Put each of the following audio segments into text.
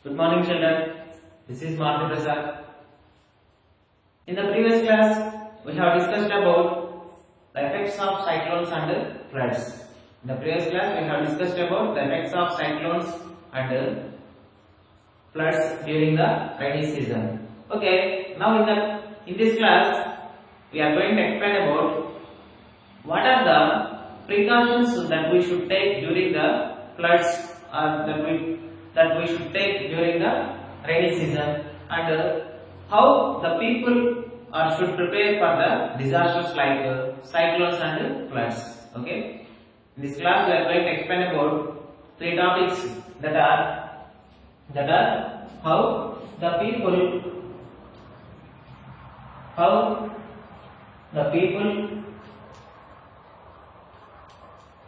Good morning, children. This is Martha Prasad. In the previous class, we have discussed about the effects of cyclones and floods. In the previous class, we have discussed about the effects of cyclones and floods during the rainy season. Okay. Now, in this class, we are going to explain about what are the precautions that we should take during the floods or that we should take during the rainy season, and how the people should prepare for the disasters like cyclones and floods. Okay, in this class we are going to explain about three topics that are how the people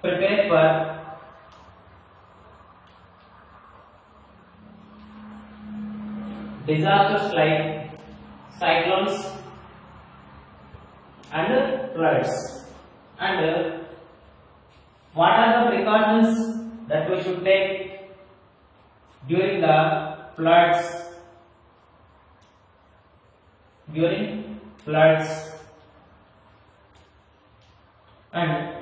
prepare for disasters like cyclones and floods, and what are the precautions that we should take during the floods and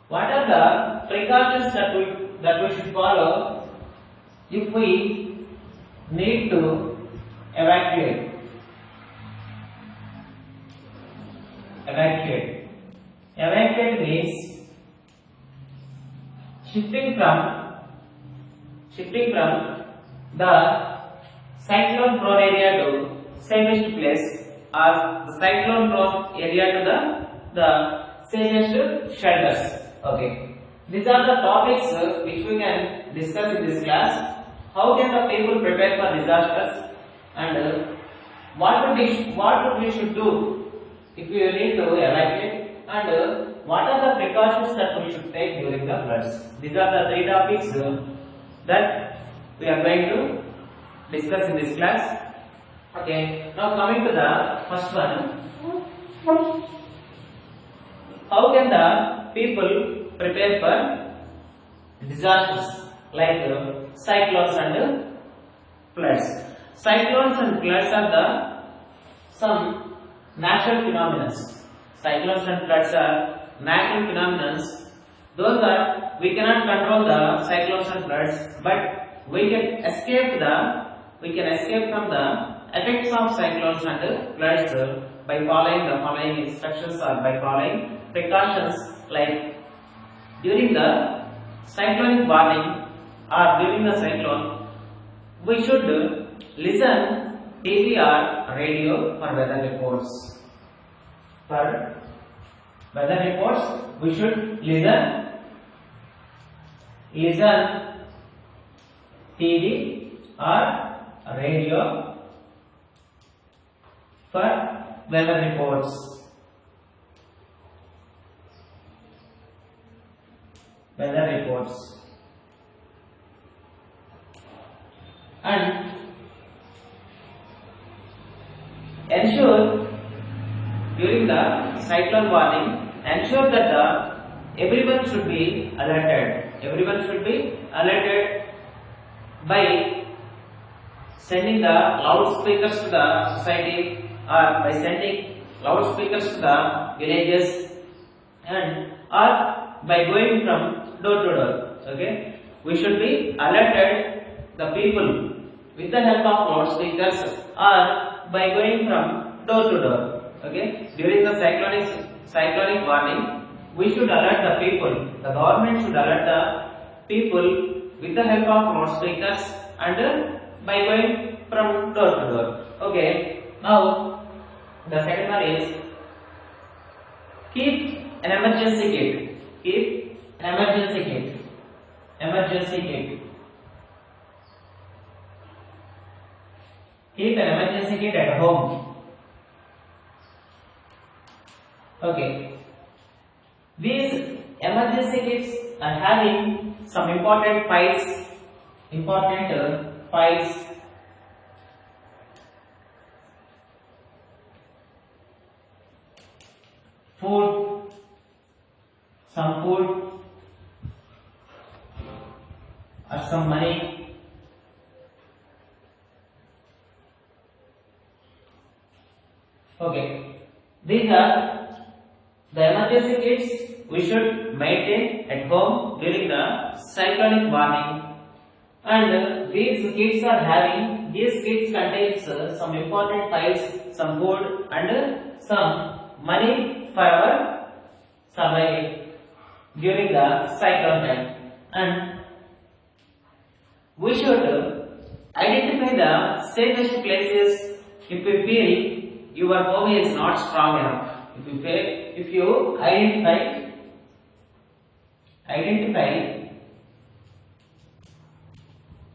what are the precautions that we should follow if we need to evacuate. Evacuate means shifting from the cyclone prone area to safest place, or the cyclone prone area to the safest shelters. Okay, these are the topics which we can discuss in this class. How can the people prepare for disasters, and what we should do if we need to evacuate, and what are the precautions that we should take during the floods. These are the three topics that we are going to discuss in this class. Okay, now coming to the first one. How can the people prepare for disasters like cyclones and floods? Cyclones and floods are some natural phenomena. Cyclones and floods are natural phenomena. Those are, we cannot control the cyclones and floods, but we can escape from the effects of cyclones and floods by following the following instructions or by following precautions, like during the cyclonic warning or during the cyclone, we should listen TV or radio for weather reports. For weather reports, we should listen TV or radio for weather reports. And ensure during the cyclone warning, ensure that everyone should be alerted. Everyone should be alerted by sending the loudspeakers to the society, or by sending loudspeakers to the villages, and or by going from door to door. Okay, we should be alerted the people with the help of loudspeakers or by going from door to door. Okay, during the cyclonic warning, we should alert the people. The government should alert the people with the help of loudspeakers and by going from door to door. Okay, now the second one is keep an emergency kit. Keep an emergency kit. Keep an emergency kit at home. Okay, these emergency kits are having some important files, some food, or some money. Okay, these are the emergency kits we should maintain at home during the cyclonic warning. And these kits are having, these kits contains some important files, some food and some money for our surviving during the cyclone time. And we should identify the safest places if we feel your home is not strong enough. If you identify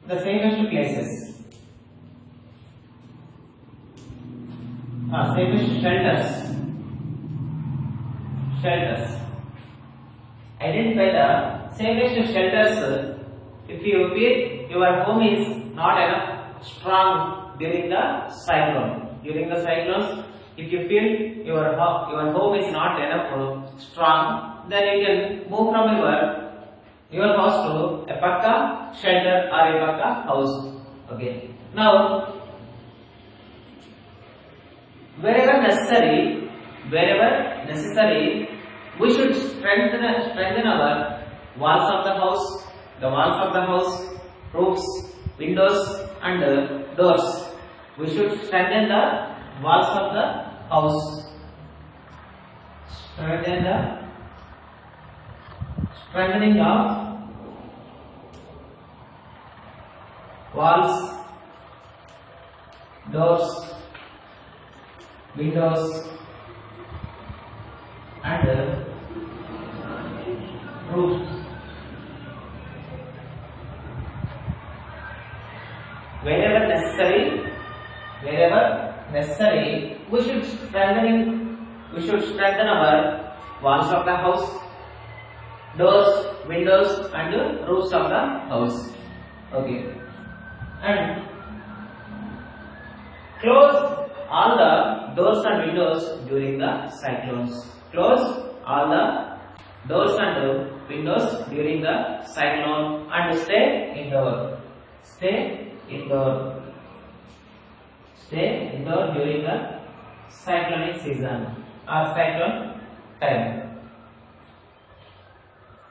the safest places, safest shelters. Identify the safest shelters if you feel your home is not enough strong during the cyclone. During the cyclones, if you feel your home is not enough strong, then you can move from your house to a pakka shelter or a pakka house. Okay. Now, wherever necessary, we should strengthen our walls of the house, roofs, windows, and doors. We should strengthen the walls of the house. Strengthening of walls, doors, windows, and roofs. Wherever necessary, we should strengthen our walls of the house, doors, windows, and roofs of the house. Okay, and close all the doors and windows during the cyclones. Close all the doors and windows during the cyclone and stay indoor. Stay indoor during the cyclonic season or cyclone time.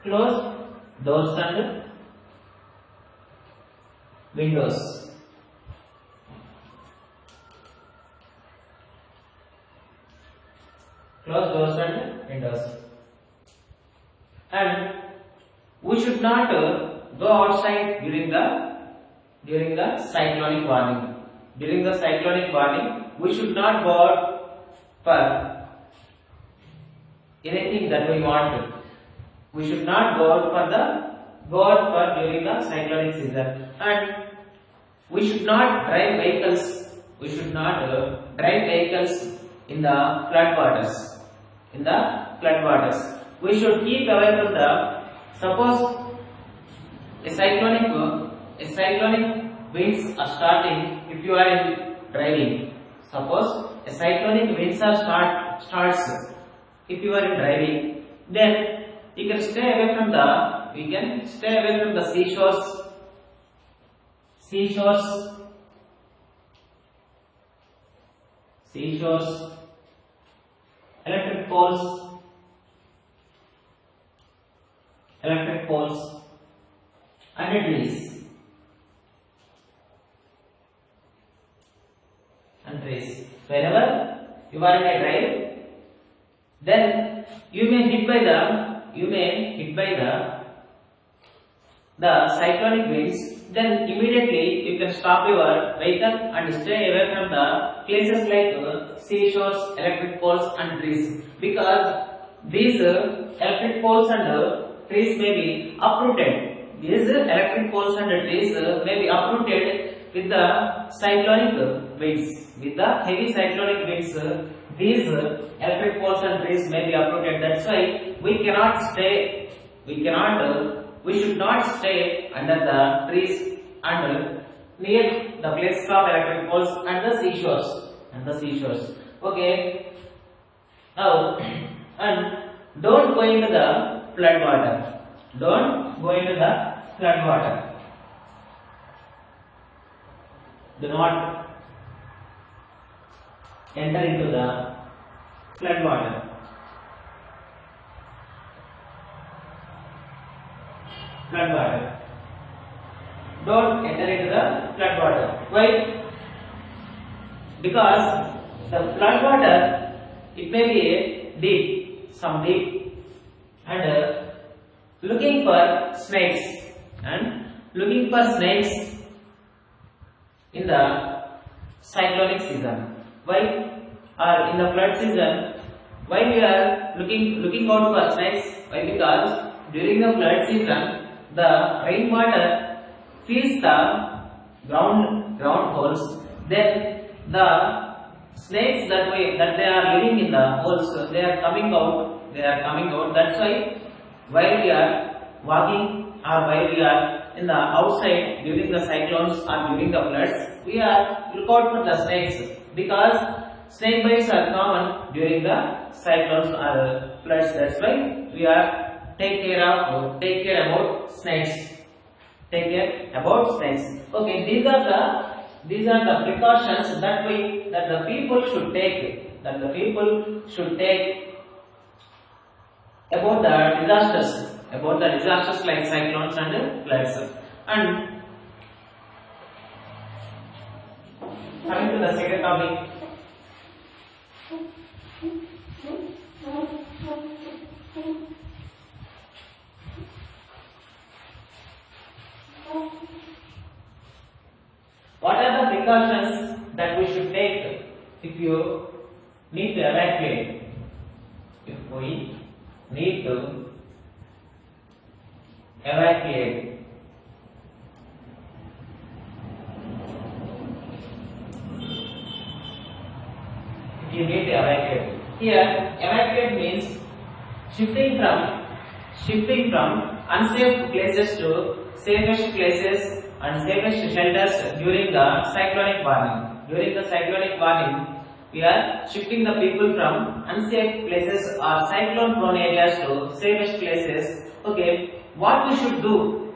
Close doors and windows. Close doors and windows. And we should not go outside during the cyclonic warning. During the cyclonic warning, we should not go out for anything that we want. We should not go out for during the cyclonic season, and we should not drive vehicles. We should not drive vehicles in the floodwaters. We should keep away from the. Suppose a cyclonic winds are starting. If you are driving, suppose a cyclonic winds are starts. If you are driving, then you can stay away from the seashores, electric poles, and trees. Whenever you are in a drive, then you may hit by the cyclonic winds. Then immediately you can stop your vehicle and stay away from the places like seashores, electric poles, and trees, because these electric poles and trees may be uprooted. These electric poles and trees may be uprooted with the cyclonic winds. With the heavy cyclonic winds, these electric poles and trees may be uprooted. That's why we should not stay under the trees and near the places of electric poles and the seashores. Okay. Now, and don't go into the flood water. do not enter into the flood water. Flood water. Don't enter into the flood water. Why? Because the flood water, it may be deep, some deep, and looking for snakes, and looking for snakes in the cyclonic season. Why? Or in the flood season, why we are looking out for snakes? Why? Because during the flood season, the rainwater fills the ground holes. Then the snakes that they are living in the holes, they are coming out. That's why while we are walking or while we are in the outside during the cyclones or during the floods, we are look out for the snakes, because snake bites are common during the cyclones or floods. That's why we are take care about snakes. Take care about snakes. Okay, these are the precautions that the people should take. About the disasters like cyclones and floods. And coming to the second topic, what are the precautions that we should take if you need to evacuate? If we need to evacuate, here evacuate means shifting from unsafe places to safest places and safest shelters during the cyclonic warning. During the cyclonic warning, we are shifting the people from unsafe places or cyclone prone areas to safest places. Okay, what we should do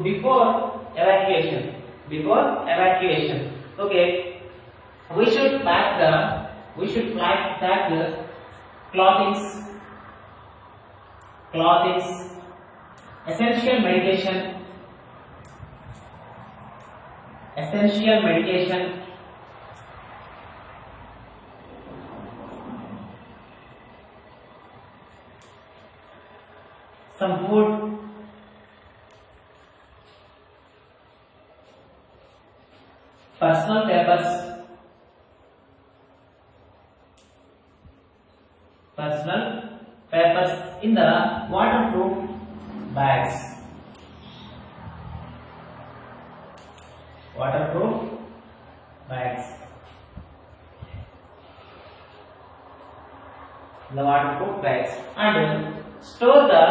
before evacuation? Okay, we should pack the clothings, essential medication, some food, personal papers in the waterproof bags. And store the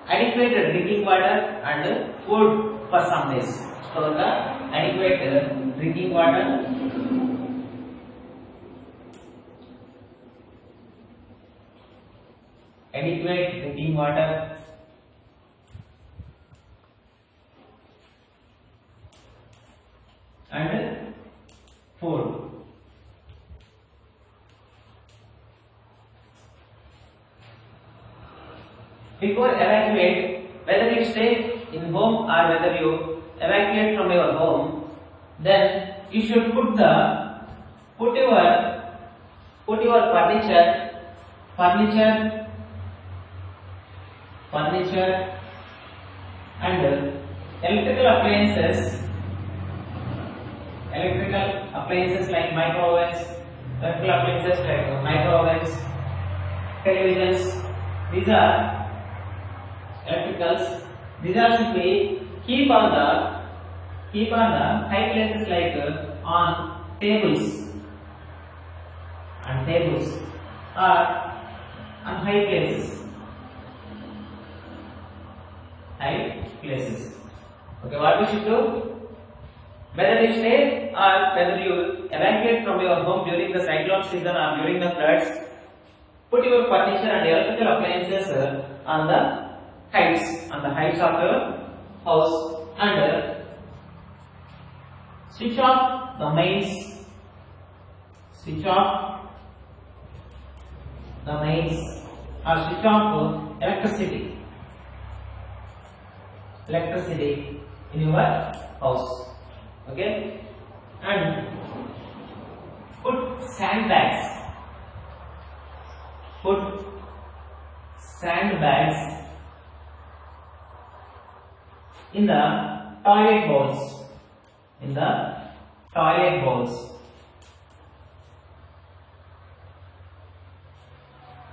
adequate drinking water and food for some days. Store the adequate drinking water and food. Before evacuate, whether you stay in home or whether you evacuate from your home, then you should put your furniture and electrical appliances like microwaves, televisions. These are electricals. These are should be keep on the high places like on tables or on high places. Okay, what we should do? Whether you stay or whether you evacuate from your home during the cyclone season or during the floods, put your furniture and electrical appliances on the heights of your house, and switch off the mains, switch off the mains, or switch off electricity in your house. Okay, and put sandbags in the toilet bowls.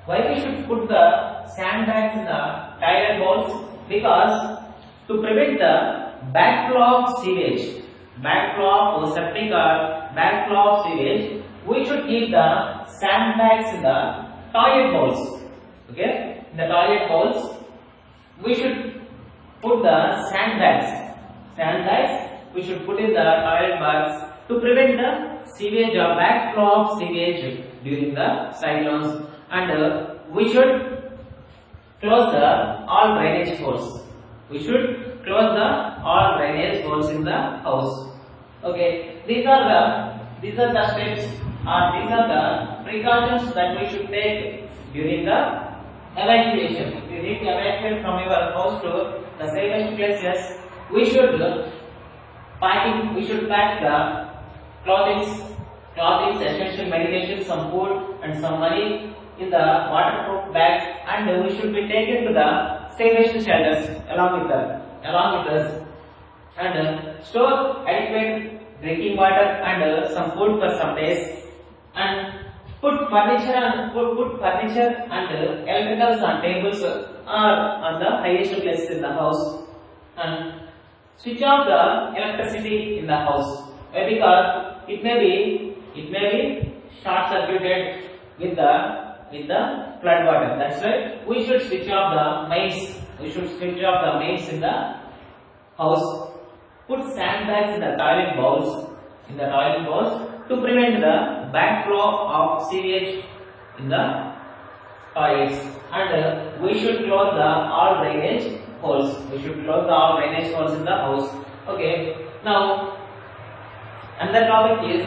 Why we should put the sandbags in the toilet bowls? Because to prevent the backflow of sewage, backflow of septic or backflow of sewage, we should keep the sandbags in the toilet bowls. Okay, in the toilet bowls, we should put the sandbags. We should put in the toilet bags to prevent the sewage or backflow of sewage during the cyclones, and we should close the all drainage holes. We should close the all drainage holes in the house. Okay, these are the steps, or these are the precautions that we should take during the evacuation. If you need to evacuate from your house to the safest places, we should pack the clothing, essential medication, some food and some money in the waterproof bags, and we should be taken to the safest shelters along with us, and store adequate drinking water and some food for some days, and put furniture and electricals on tables or on the highest places in the house, and switch off the electricity in the house. Why? Because it may be short circuited with the flood water. That's why we should switch off the mains. In the house. Put sandbags in the toilet bowls to prevent the backflow of sewage in the toilets, and we should close the all drainage holes. in the house. Okay. Now, another topic is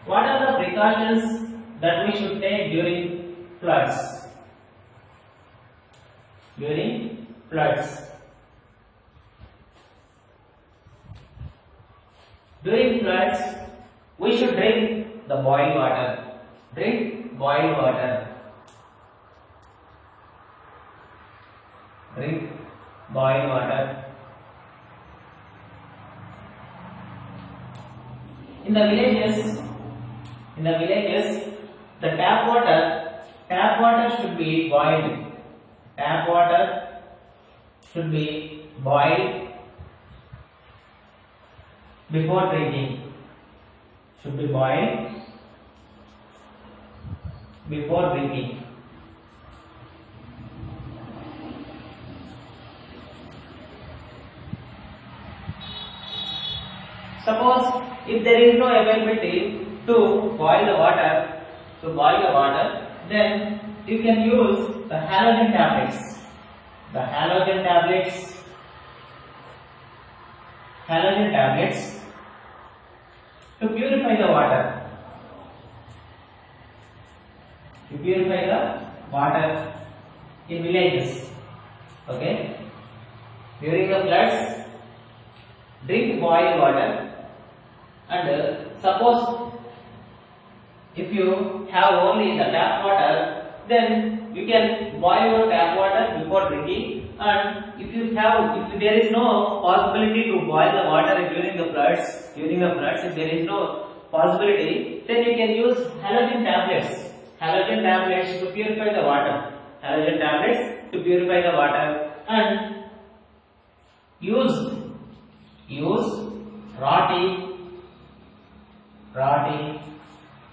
what are the precautions that we should take during floods? During floods, we should drink the boiled water. Drink boiled water. In the villages, the tap water should be boiled. Before drinking. Suppose if there is no availability to boil the water, then you can use the halogen tablets. To purify the water in villages. Okay. During the floods, drink boiled water, and suppose if you have only the tap water, then you can boil your tap water before drinking. And if there is no possibility to boil the water during the floods, if there is no possibility, then you can use halogen tablets to purify the water. And use roti,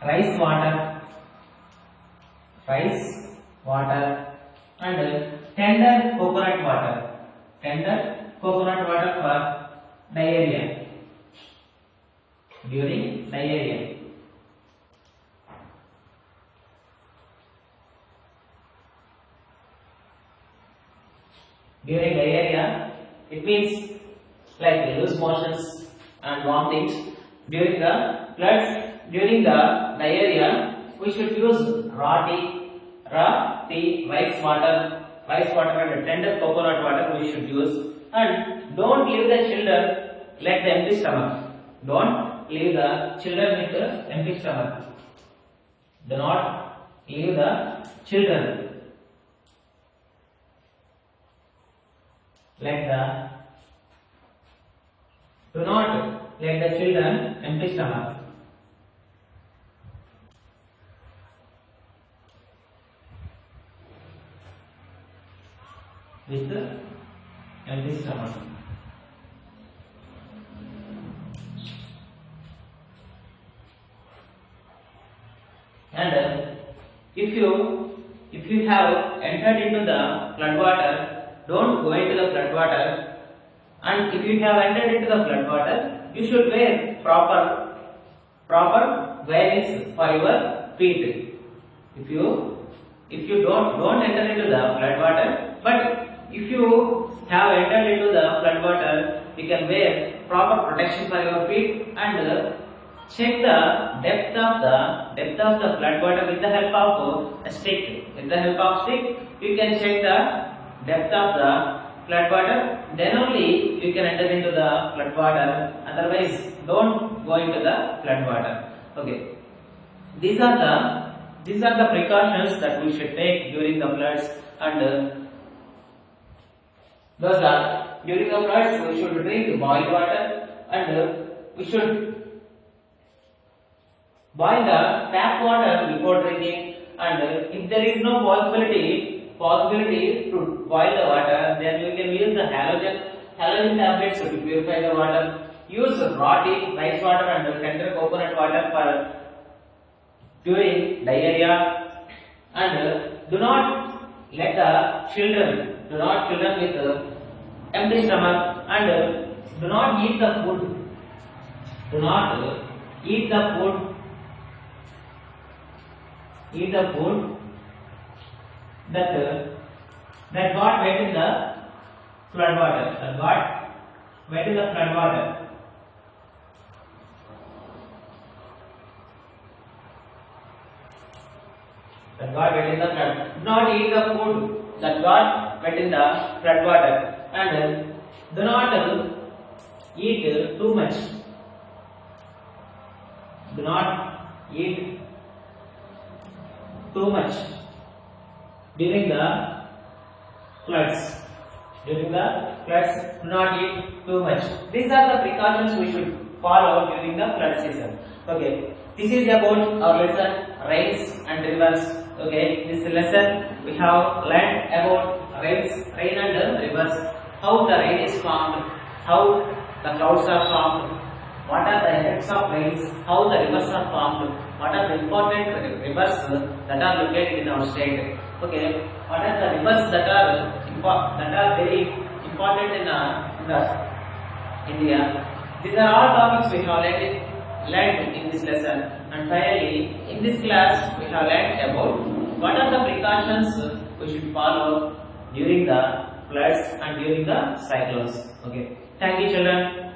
rice water, and tender coconut water for diarrhea. During diarrhea. during diarrhea, it means like loose motions and vomit. During the floods, during the diarrhea, we should use raw tea, rice water and tender coconut water we should use. And don't leave the children like the empty stomach. Don't leave the children with the empty stomach. Do not leave the children like the. Do not let the children empty stomach. With the empty stomach. And if you have entered into the flood water, don't go into the flood water. And if you have entered into the flood water, you should wear proper wearings for your feet. If you don't enter into the flood water, but if you have entered into the flood water, you can wear proper protection for your feet and check the depth of the flood water with the help of a stick. With the help of stick, you can check the depth of the flood water. Then only you can enter into the flood water. Otherwise, don't go into the flood water. Okay. These are the precautions that we should take during the floods, and those are during the floods we should drink boiled water, and we should boil the tap water before drinking. And if there is no possibility to boil the water, then you can use the halogen tablets to purify the water. Use raw tea, rice water and tender coconut water for during diarrhea. And do not let the children with empty stomach, and do not eat the food. Do not eat the food. Eat the food that got wet in the flood water. That got wet in the flood water. That got wet in the flood. Do not eat the food that got wet in the flood water. And do not eat too much. Do not eat too much during the floods. During the floods, do not eat too much. These are the precautions we should follow during the flood season. Okay, this is about our lesson, rains and rivers. Okay, this lesson we have learned about rain and rivers, how the rain is formed, how the clouds are formed, what are the effects of rains, how the rivers are formed, what are the important rivers that are located in our state. Okay, what are the rivers that are very important in India. These are all topics we have learned in this lesson. And finally, in this class, we have learned about what are the precautions we should follow during the floods and during the cyclones. Okay, thank you, children.